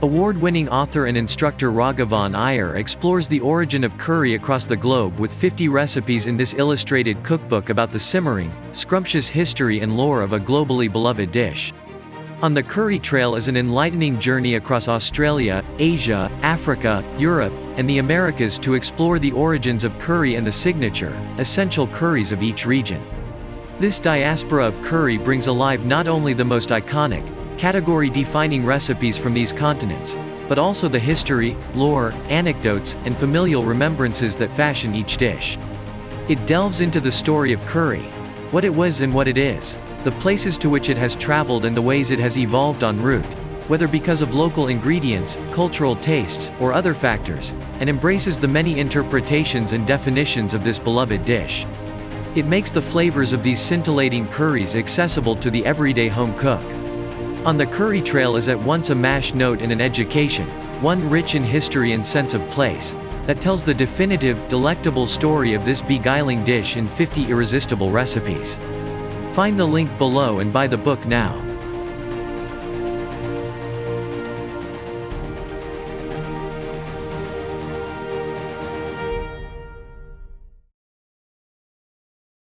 Award-winning author and instructor Raghavan Iyer explores the origin of curry across the globe with 50 recipes in this illustrated cookbook about the simmering, scrumptious history and lore of a globally beloved dish. On the Curry Trail is an enlightening journey across Australia, Asia, Africa, Europe, and the Americas to explore the origins of curry and the signature, essential curries of each region. This diaspora of curry brings alive not only the most iconic, category-defining recipes from these continents, but also the history, lore, anecdotes, and familial remembrances that fashion each dish. It delves into the story of curry, what it was and what it is, the places to which it has traveled and the ways it has evolved en route, whether because of local ingredients, cultural tastes, or other factors, and embraces the many interpretations and definitions of this beloved dish. It makes the flavors of these scintillating curries accessible to the everyday home cook. On the Curry Trail is at once a mash note and an education, one rich in history and sense of place, that tells the definitive, delectable story of this beguiling dish in 50 irresistible recipes. Find the link below and buy the book now.